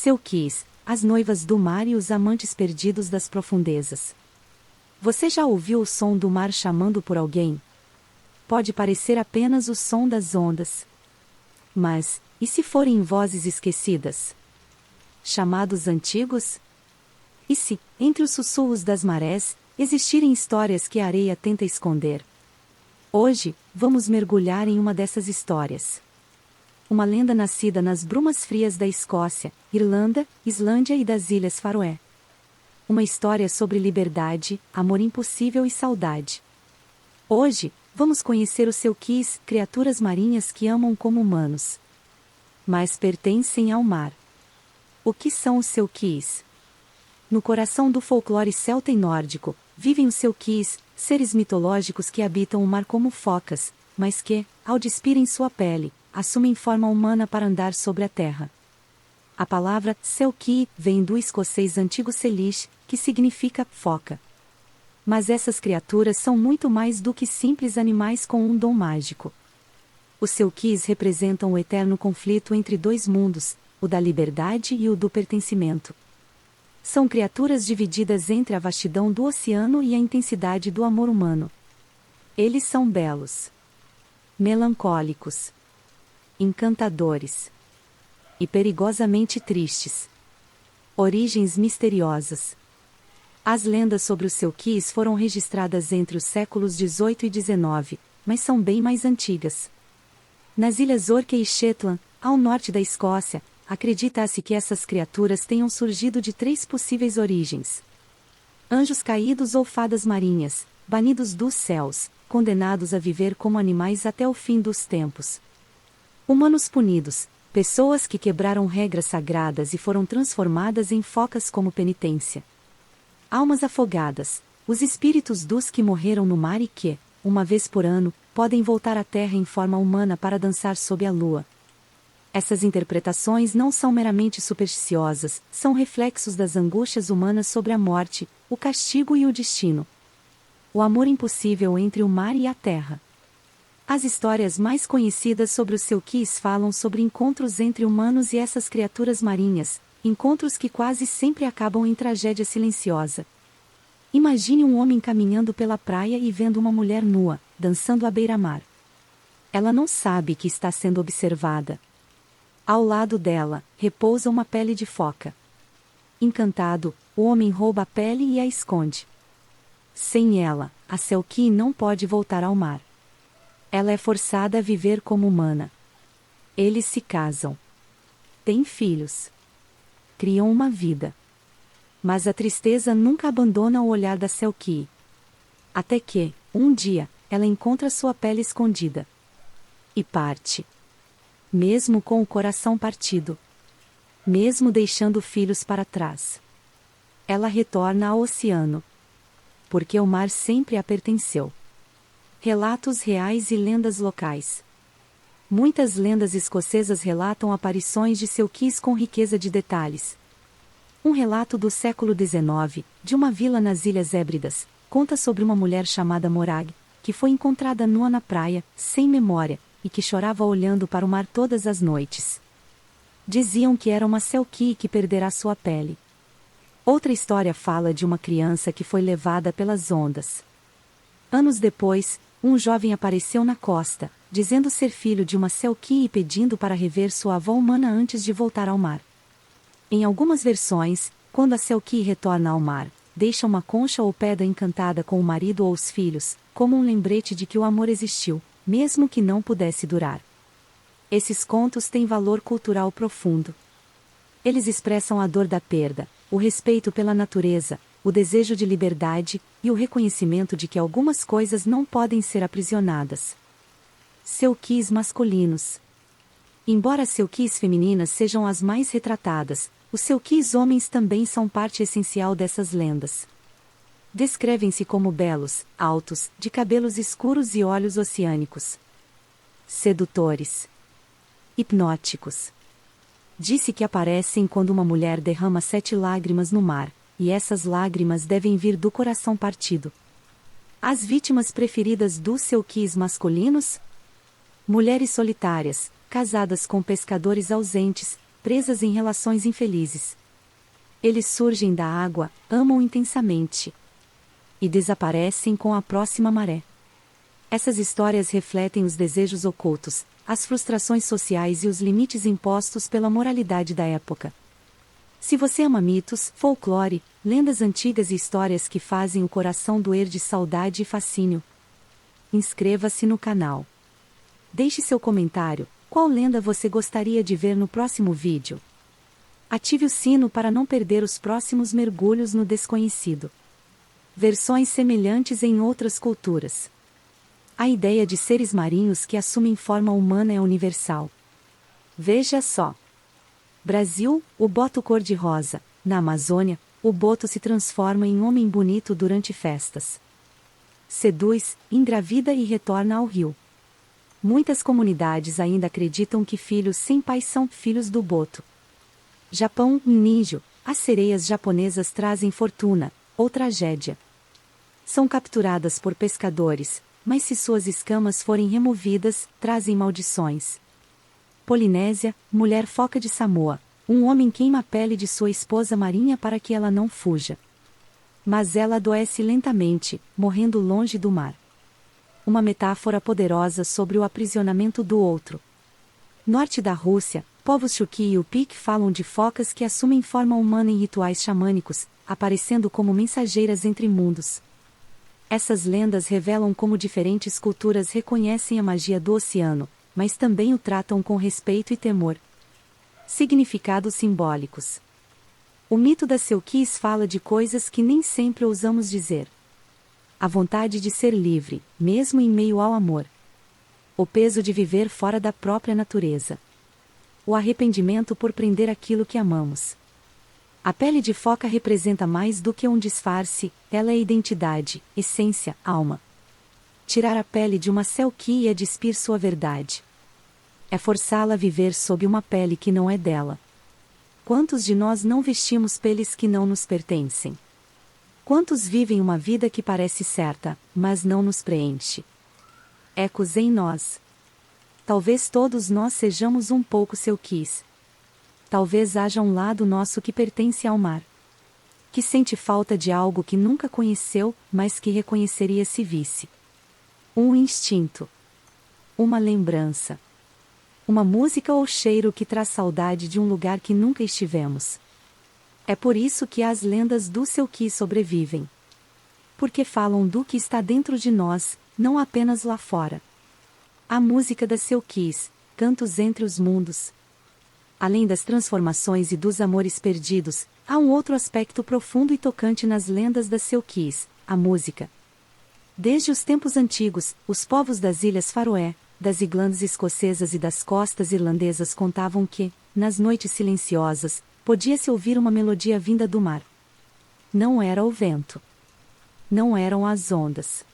Selkies, as noivas do mar e os amantes perdidos das profundezas. Você já ouviu o som do mar chamando por alguém? Pode parecer apenas o som das ondas. Mas, e se forem vozes esquecidas? Chamados antigos? E se, entre os sussurros das marés, existirem histórias que a areia tenta esconder? Hoje, vamos mergulhar em uma dessas histórias. Uma lenda nascida nas brumas frias da Escócia, Irlanda, Islândia e das Ilhas Faroé. Uma história sobre liberdade, amor impossível e saudade. Hoje, vamos conhecer os Selkies, criaturas marinhas que amam como humanos, mas pertencem ao mar. O que são os Selkies? No coração do folclore celta e nórdico, vivem os Selkies, seres mitológicos que habitam o mar como focas, mas que, ao despirem sua pele, assumem forma humana para andar sobre a terra. A palavra Selkie vem do escocês antigo Selish, que significa foca. Mas essas criaturas são muito mais do que simples animais com um dom mágico. Os Selkies representam o eterno conflito entre dois mundos, o da liberdade e o do pertencimento. São criaturas divididas entre a vastidão do oceano e a intensidade do amor humano. Eles são belos, melancólicos, encantadores e perigosamente tristes. Origens misteriosas. As lendas sobre os Selkies foram registradas entre os séculos XVIII e XIX, mas são bem mais antigas. Nas ilhas Orkney e Shetland, ao norte da Escócia, acredita-se que essas criaturas tenham surgido de 3 possíveis origens: anjos caídos ou fadas marinhas, banidos dos céus, condenados a viver como animais até o fim dos tempos. Humanos punidos, pessoas que quebraram regras sagradas e foram transformadas em focas como penitência. Almas afogadas, os espíritos dos que morreram no mar e que, uma vez por ano, podem voltar à terra em forma humana para dançar sob a lua. Essas interpretações não são meramente supersticiosas, são reflexos das angústias humanas sobre a morte, o castigo e o destino. O amor impossível entre o mar e a terra. As histórias mais conhecidas sobre os Selkies falam sobre encontros entre humanos e essas criaturas marinhas, encontros que quase sempre acabam em tragédia silenciosa. Imagine um homem caminhando pela praia e vendo uma mulher nua, dançando à beira-mar. Ela não sabe que está sendo observada. Ao lado dela, repousa uma pele de foca. Encantado, o homem rouba a pele e a esconde. Sem ela, a Selkie não pode voltar ao mar. Ela é forçada a viver como humana. Eles se casam. Têm filhos. Criam uma vida. Mas a tristeza nunca abandona o olhar da Selkie. Até que, um dia, ela encontra sua pele escondida. E parte. Mesmo com o coração partido. Mesmo deixando filhos para trás. Ela retorna ao oceano. Porque o mar sempre a pertenceu. Relatos reais e lendas locais. Muitas lendas escocesas relatam aparições de Selkies com riqueza de detalhes. Um relato do século XIX, de uma vila nas Ilhas Hébridas, conta sobre uma mulher chamada Morag, que foi encontrada nua na praia, sem memória, e que chorava olhando para o mar todas as noites. Diziam que era uma Selkie que perderá sua pele. Outra história fala de uma criança que foi levada pelas ondas. Anos depois, um jovem apareceu na costa, dizendo ser filho de uma Selkie e pedindo para rever sua avó humana antes de voltar ao mar. Em algumas versões, quando a Selkie retorna ao mar, deixa uma concha ou pedra encantada com o marido ou os filhos, como um lembrete de que o amor existiu, mesmo que não pudesse durar. Esses contos têm valor cultural profundo. Eles expressam a dor da perda, o respeito pela natureza, o desejo de liberdade, e o reconhecimento de que algumas coisas não podem ser aprisionadas. Selkies masculinos. Embora as Selkies femininas sejam as mais retratadas, os Selkies homens também são parte essencial dessas lendas. Descrevem-se como belos, altos, de cabelos escuros e olhos oceânicos. Sedutores. Hipnóticos. Disse que aparecem quando uma mulher derrama 7 lágrimas no mar, e essas lágrimas devem vir do coração partido. As vítimas preferidas dos Selkies masculinos? Mulheres solitárias, casadas com pescadores ausentes, presas em relações infelizes. Eles surgem da água, amam intensamente e desaparecem com a próxima maré. Essas histórias refletem os desejos ocultos, as frustrações sociais e os limites impostos pela moralidade da época. Se você ama mitos, folclore, lendas antigas e histórias que fazem o coração doer de saudade e fascínio, inscreva-se no canal. Deixe seu comentário, qual lenda você gostaria de ver no próximo vídeo? Ative o sino para não perder os próximos mergulhos no desconhecido. Versões semelhantes em outras culturas. A ideia de seres marinhos que assumem forma humana é universal. Veja só. Brasil, o boto cor-de-rosa. Na Amazônia, o boto se transforma em homem bonito durante festas. Seduz, engravida e retorna ao rio. Muitas comunidades ainda acreditam que filhos sem pais são filhos do boto. Japão, ninjo, as sereias japonesas trazem fortuna, ou tragédia. São capturadas por pescadores, mas se suas escamas forem removidas, trazem maldições. Polinésia, mulher foca de Samoa, um homem queima a pele de sua esposa marinha para que ela não fuja. Mas ela adoece lentamente, morrendo longe do mar. Uma metáfora poderosa sobre o aprisionamento do outro. Norte da Rússia, povos Chuki e Upik falam de focas que assumem forma humana em rituais xamânicos, aparecendo como mensageiras entre mundos. Essas lendas revelam como diferentes culturas reconhecem a magia do oceano, mas também o tratam com respeito e temor. Significados simbólicos. O mito das Selkies fala de coisas que nem sempre ousamos dizer. A vontade de ser livre, mesmo em meio ao amor. O peso de viver fora da própria natureza. O arrependimento por prender aquilo que amamos. A pele de foca representa mais do que um disfarce, ela é identidade, essência, alma. Tirar a pele de uma Selkie é despir sua verdade. É forçá-la a viver sob uma pele que não é dela. Quantos de nós não vestimos peles que não nos pertencem? Quantos vivem uma vida que parece certa, mas não nos preenche? Ecos em nós. Talvez todos nós sejamos um pouco Selkies. Talvez haja um lado nosso que pertence ao mar. Que sente falta de algo que nunca conheceu, mas que reconheceria se visse. Um instinto. Uma lembrança. Uma música ou cheiro que traz saudade de um lugar que nunca estivemos. É por isso que as lendas do Selkie sobrevivem. Porque falam do que está dentro de nós, não apenas lá fora. A música das Selkies, cantos entre os mundos. Além das transformações e dos amores perdidos, há um outro aspecto profundo e tocante nas lendas das Selkies, a música. Desde os tempos antigos, os povos das Ilhas Faroé, das Iglândias escocesas e das costas irlandesas contavam que, nas noites silenciosas, podia-se ouvir uma melodia vinda do mar. Não era o vento. Não eram as ondas.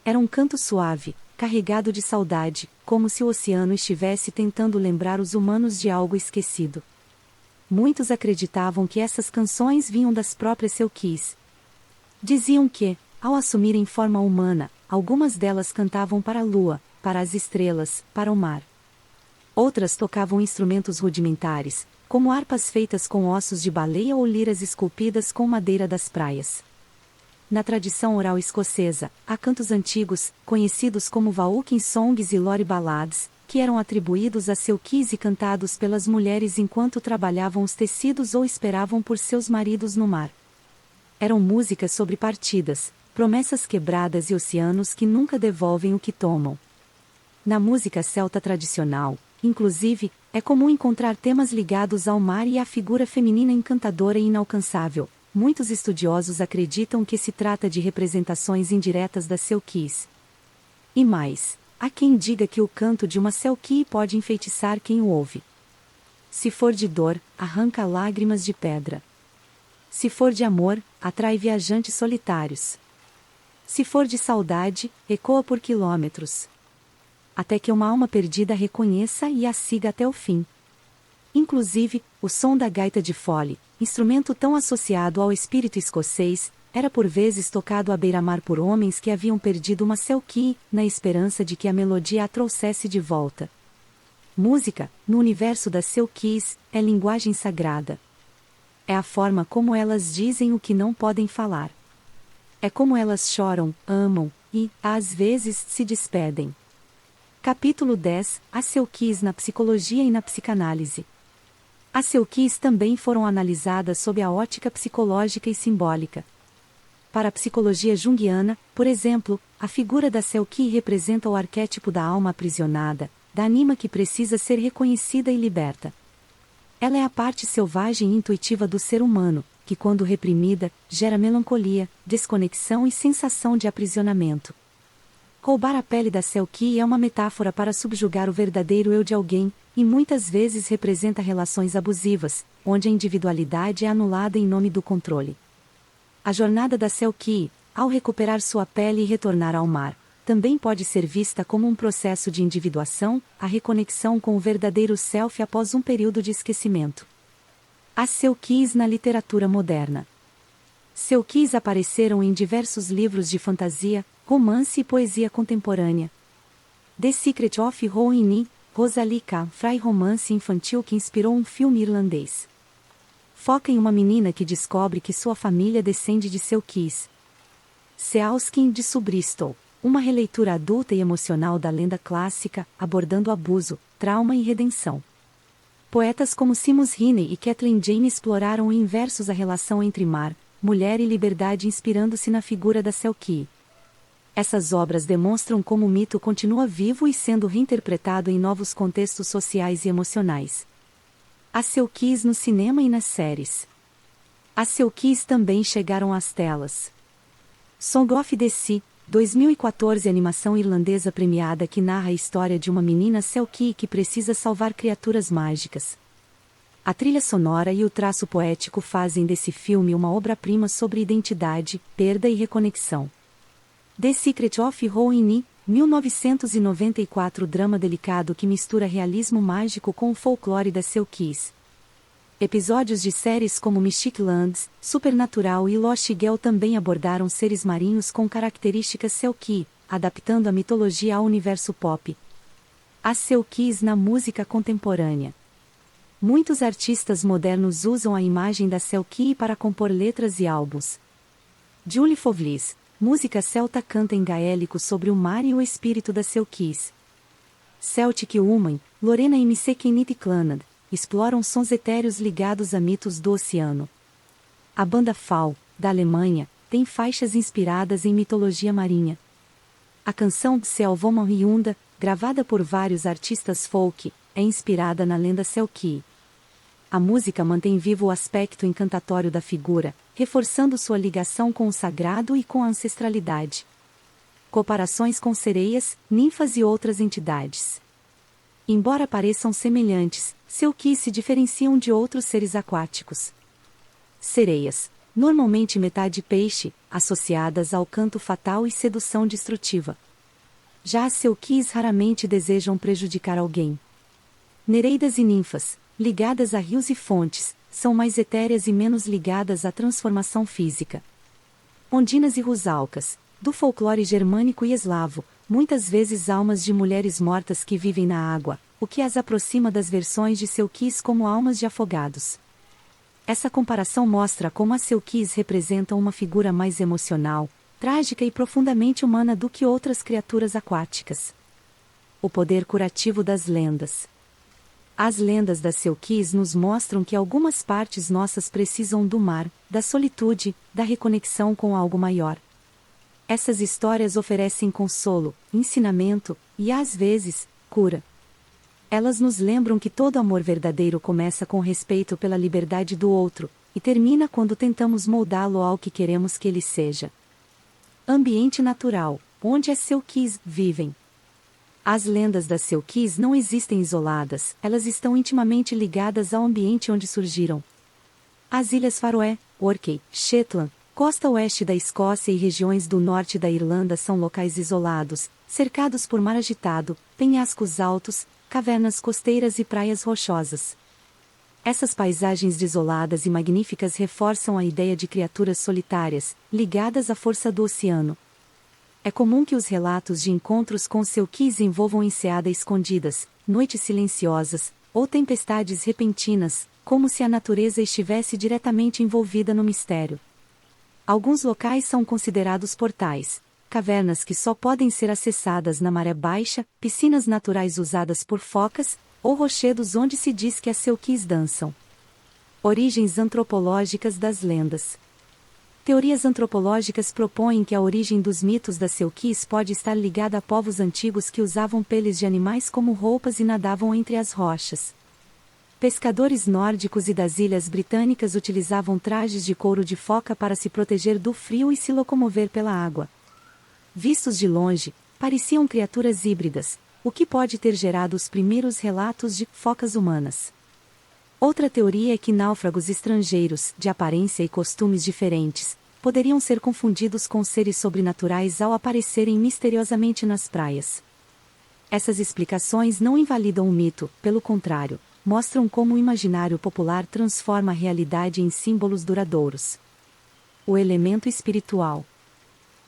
Era um canto suave, carregado de saudade, como se o oceano estivesse tentando lembrar os humanos de algo esquecido. Muitos acreditavam que essas canções vinham das próprias Selkies. Diziam que, ao assumirem forma humana, algumas delas cantavam para a lua, para as estrelas, para o mar. Outras tocavam instrumentos rudimentares, como harpas feitas com ossos de baleia ou liras esculpidas com madeira das praias. Na tradição oral escocesa, há cantos antigos, conhecidos como Walking Songs e Lore Ballads, que eram atribuídos a Selkies e cantados pelas mulheres enquanto trabalhavam os tecidos ou esperavam por seus maridos no mar. Eram músicas sobre partidas, promessas quebradas e oceanos que nunca devolvem o que tomam. Na música celta tradicional, inclusive, é comum encontrar temas ligados ao mar e à figura feminina encantadora e inalcançável. Muitos estudiosos acreditam que se trata de representações indiretas das Selkies. E mais, há quem diga que o canto de uma Selkie pode enfeitiçar quem o ouve. Se for de dor, arranca lágrimas de pedra. Se for de amor, atrai viajantes solitários. Se for de saudade, ecoa por quilômetros. Até que uma alma perdida reconheça e a siga até o fim. Inclusive, o som da gaita de fole, instrumento tão associado ao espírito escocês, era por vezes tocado à beira-mar por homens que haviam perdido uma Selkie, na esperança de que a melodia a trouxesse de volta. Música, no universo das Selkies, é linguagem sagrada. É a forma como elas dizem o que não podem falar. É como elas choram, amam, e, às vezes, se despedem. Capítulo 10 As Selkies na psicologia e na psicanálise. As Selkies também foram analisadas sob a ótica psicológica e simbólica. Para a psicologia junguiana, por exemplo, a figura da Selkie representa o arquétipo da alma aprisionada, da anima que precisa ser reconhecida e liberta. Ela é a parte selvagem e intuitiva do ser humano, que quando reprimida, gera melancolia, desconexão e sensação de aprisionamento. Roubar a pele da Selkie é uma metáfora para subjugar o verdadeiro eu de alguém, e muitas vezes representa relações abusivas, onde a individualidade é anulada em nome do controle. A jornada da Selkie, ao recuperar sua pele e retornar ao mar, também pode ser vista como um processo de individuação, a reconexão com o verdadeiro self após um período de esquecimento. As Selkies na literatura moderna. Selkies apareceram em diversos livros de fantasia, romance e poesia contemporânea. The Secret of Rowan, Rosalie K. Fry romance infantil que inspirou um filme irlandês. Foca em uma menina que descobre que sua família descende de Selkies. Sealskin de Bristol. Uma releitura adulta e emocional da lenda clássica, abordando abuso, trauma e redenção. Poetas como Seamus Heaney e Kathleen Jane exploraram em versos a relação entre mar, mulher e liberdade inspirando-se na figura da Selkie. Essas obras demonstram como o mito continua vivo e sendo reinterpretado em novos contextos sociais e emocionais. As Selkies no cinema e nas séries. As Selkies também chegaram às telas. Song of the Sea, 2014 animação irlandesa premiada que narra a história de uma menina Selkie que precisa salvar criaturas mágicas. A trilha sonora e o traço poético fazem desse filme uma obra-prima sobre identidade, perda e reconexão. The Secret of Rowan, 1994 drama delicado que mistura realismo mágico com o folclore das Selkies. Episódios de séries como Mystic Lands, Supernatural e Lost Girl também abordaram seres marinhos com características Selkie, adaptando a mitologia ao universo pop. As Selkies na música contemporânea. Muitos artistas modernos usam a imagem da Selkie para compor letras e álbuns. Julie Fovlis, música celta canta em gaélico sobre o mar e o espírito das Selkies. Celtic Woman, Lorena MC Kenneth Clannad, exploram sons etéreos ligados a mitos do oceano. A banda Fall, da Alemanha, tem faixas inspiradas em mitologia marinha. A canção Selvoman Hyunda, gravada por vários artistas folk, é inspirada na lenda Selkie. A música mantém vivo o aspecto encantatório da figura, reforçando sua ligação com o sagrado e com a ancestralidade. Comparações com sereias, ninfas e outras entidades. Embora pareçam semelhantes, Selkies se diferenciam de outros seres aquáticos. Sereias, normalmente metade peixe, associadas ao canto fatal e sedução destrutiva. Já as Selkies raramente desejam prejudicar alguém. Nereidas e ninfas, ligadas a rios e fontes, são mais etéreas e menos ligadas à transformação física. Ondinas e rusalcas, do folclore germânico e eslavo, muitas vezes almas de mulheres mortas que vivem na água, o que as aproxima das versões de Selkies como almas de afogados. Essa comparação mostra como as Selkies representam uma figura mais emocional, trágica e profundamente humana do que outras criaturas aquáticas. O poder curativo das lendas. As lendas das Selkies nos mostram que algumas partes nossas precisam do mar, da solitude, da reconexão com algo maior. Essas histórias oferecem consolo, ensinamento e, às vezes, cura. Elas nos lembram que todo amor verdadeiro começa com respeito pela liberdade do outro, e termina quando tentamos moldá-lo ao que queremos que ele seja. Ambiente natural, onde as Selkies vivem. As lendas das Selkies não existem isoladas, elas estão intimamente ligadas ao ambiente onde surgiram. As Ilhas Faroé, Orkney, Shetland, costa oeste da Escócia e regiões do norte da Irlanda são locais isolados, cercados por mar agitado, penhascos altos, cavernas costeiras e praias rochosas. Essas paisagens desoladas e magníficas reforçam a ideia de criaturas solitárias, ligadas à força do oceano. É comum que os relatos de encontros com Selkies envolvam enseadas escondidas, noites silenciosas, ou tempestades repentinas, como se a natureza estivesse diretamente envolvida no mistério. Alguns locais são considerados portais, cavernas que só podem ser acessadas na maré baixa, piscinas naturais usadas por focas, ou rochedos onde se diz que as Selkies dançam. Origens antropológicas das lendas. Teorias antropológicas propõem que a origem dos mitos das Selkies pode estar ligada a povos antigos que usavam peles de animais como roupas e nadavam entre as rochas. Pescadores nórdicos e das ilhas britânicas utilizavam trajes de couro de foca para se proteger do frio e se locomover pela água. Vistos de longe, pareciam criaturas híbridas, o que pode ter gerado os primeiros relatos de focas humanas. Outra teoria é que náufragos estrangeiros, de aparência e costumes diferentes, poderiam ser confundidos com seres sobrenaturais ao aparecerem misteriosamente nas praias. Essas explicações não invalidam o mito, pelo contrário, mostram como o imaginário popular transforma a realidade em símbolos duradouros. O elemento espiritual.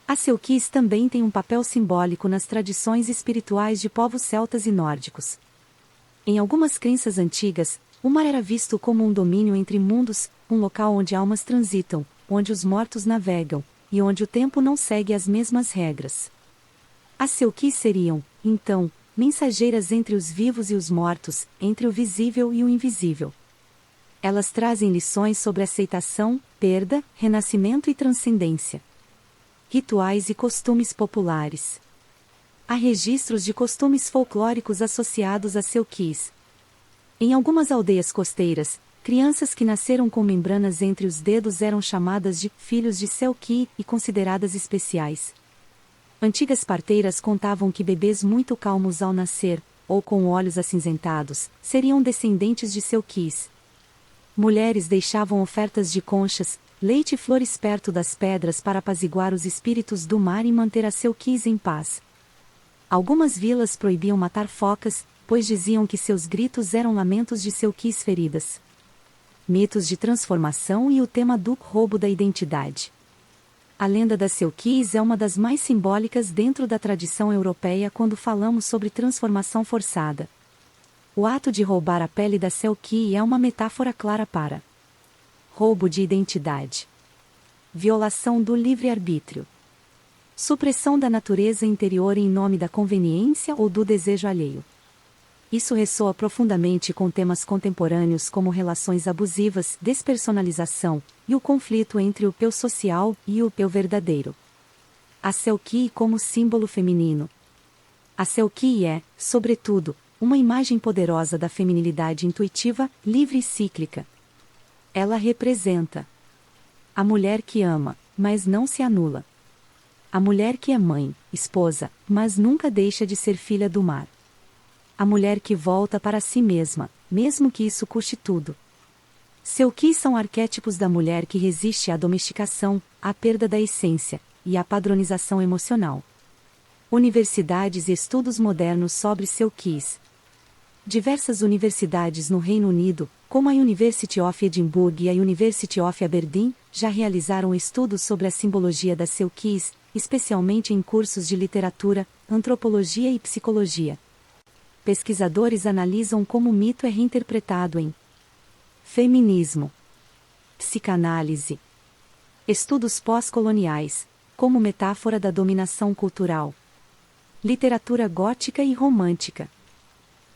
A Selkies também tem um papel simbólico nas tradições espirituais de povos celtas e nórdicos. Em algumas crenças antigas, o mar era visto como um domínio entre mundos, um local onde almas transitam, onde os mortos navegam, e onde o tempo não segue as mesmas regras. As Selkies seriam, então, mensageiras entre os vivos e os mortos, entre o visível e o invisível. Elas trazem lições sobre aceitação, perda, renascimento e transcendência. Rituais e costumes populares. Há registros de costumes folclóricos associados a Selkies. Em algumas aldeias costeiras, crianças que nasceram com membranas entre os dedos eram chamadas de filhos de Selkie e consideradas especiais. Antigas parteiras contavam que bebês muito calmos ao nascer, ou com olhos acinzentados, seriam descendentes de Selkies. Mulheres deixavam ofertas de conchas, leite e flores perto das pedras para apaziguar os espíritos do mar e manter as Selkies em paz. Algumas vilas proibiam matar focas, pois diziam que seus gritos eram lamentos de Selkies feridas. Mitos de transformação e o tema do roubo da identidade. A lenda das Selkies é uma das mais simbólicas dentro da tradição europeia quando falamos sobre transformação forçada. O ato de roubar a pele da Selkie é uma metáfora clara para roubo de identidade, violação do livre-arbítrio, supressão da natureza interior em nome da conveniência ou do desejo alheio. Isso ressoa profundamente com temas contemporâneos como relações abusivas, despersonalização, e o conflito entre o eu social e o eu verdadeiro. A Selkie como símbolo feminino. A Selkie é, sobretudo, uma imagem poderosa da feminilidade intuitiva, livre e cíclica. Ela representa a mulher que ama, mas não se anula. A mulher que é mãe, esposa, mas nunca deixa de ser filha do mar. A mulher que volta para si mesma, mesmo que isso custe tudo. Selkies são arquétipos da mulher que resiste à domesticação, à perda da essência, e à padronização emocional. Universidades e estudos modernos sobre Selkies. Diversas universidades no Reino Unido, como a University of Edinburgh e a University of Aberdeen, já realizaram estudos sobre a simbologia das Selkies, especialmente em cursos de literatura, antropologia e psicologia. Pesquisadores analisam como o mito é reinterpretado em feminismo, psicanálise, estudos pós-coloniais, como metáfora da dominação cultural, literatura gótica e romântica.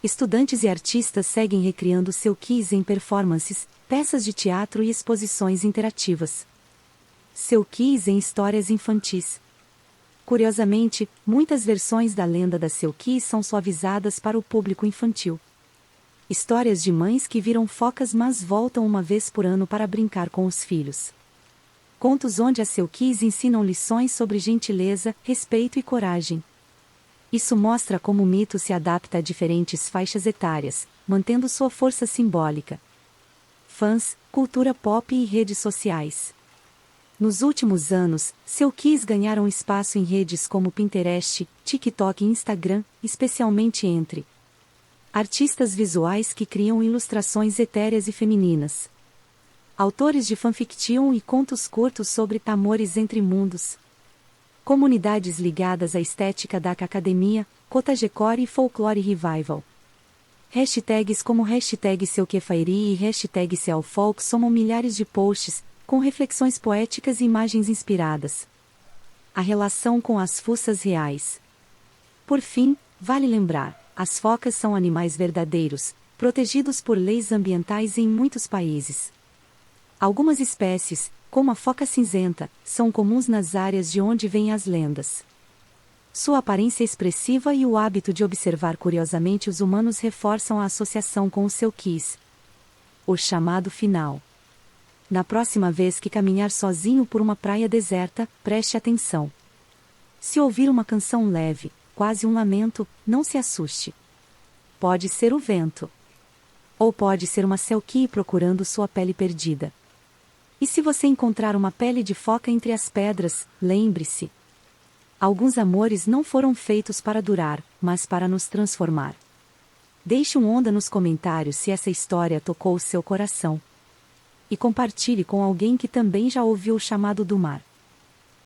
Estudantes e artistas seguem recriando Selkies em performances, peças de teatro e exposições interativas. Selkies em histórias infantis. Curiosamente, muitas versões da lenda da Selkie são suavizadas para o público infantil. Histórias de mães que viram focas mas voltam uma vez por ano para brincar com os filhos. Contos onde as Selkies ensinam lições sobre gentileza, respeito e coragem. Isso mostra como o mito se adapta a diferentes faixas etárias, mantendo sua força simbólica. Fãs, cultura pop e redes sociais. Nos últimos anos, Selkies ganharam espaço em redes como Pinterest, TikTok e Instagram, especialmente entre artistas visuais que criam ilustrações etéreas e femininas, autores de fanfiction e contos curtos sobre amores entre mundos, Comunidades ligadas à estética da academia, Cottagecore e Folklore Revival. Hashtags como hashtag #SeuQueFairy e hashtag #SealFolk somam milhares de posts, com reflexões poéticas e imagens inspiradas. A relação com as fuças reais. Por fim, vale lembrar, as focas são animais verdadeiros, protegidos por leis ambientais em muitos países. Algumas espécies, como a foca cinzenta, são comuns nas áreas de onde vêm as lendas. Sua aparência expressiva e o hábito de observar curiosamente os humanos reforçam a associação com o seu quis. O chamado final. Na próxima vez que caminhar sozinho por uma praia deserta, preste atenção. Se ouvir uma canção leve, quase um lamento, não se assuste. Pode ser o vento. Ou pode ser uma selkie procurando sua pele perdida. E se você encontrar uma pele de foca entre as pedras, lembre-se. Alguns amores não foram feitos para durar, mas para nos transformar. Deixe um onda nos comentários se essa história tocou o seu coração. E compartilhe com alguém que também já ouviu o chamado do mar.